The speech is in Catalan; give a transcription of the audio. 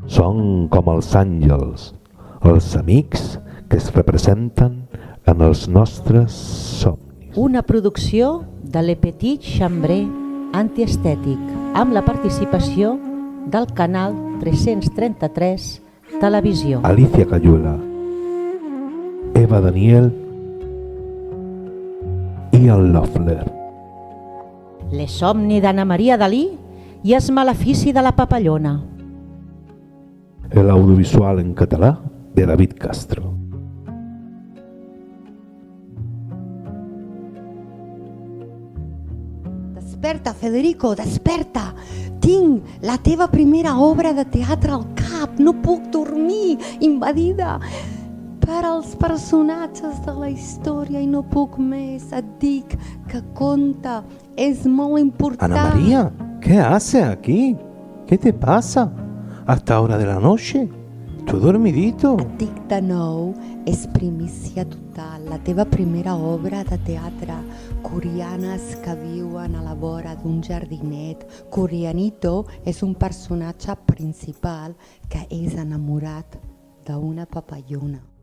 Són com els àngels, els amics que es representen en els nostres somnis. Una producció de Le Petit Chambré Antiestètic amb la participació del canal 333 Televisió. Alicia Cayuela, Eva Daniel i el Loeffler. Les somni d'Anna Maria Dalí i es malefici de la papallona. L'audiovisual en català de David Castro. Desperta, Federico, desperta! Tinc la teva primera obra de teatre al cap. No puc dormir, invadida per als personatges de la història i no puc més. Et dic que conta, és molt important. Ana María, ¿qué haces aquí? ¿Qué te pasa? ¿A esta hora de la noche? ¿Tú dormidito? Et dic de nou, és primícia total. La teva primera obra de teatre. Coreanes que viuen a la vora d'un jardinet. Coreanito és un personatge principal que és enamorat d'una papallona.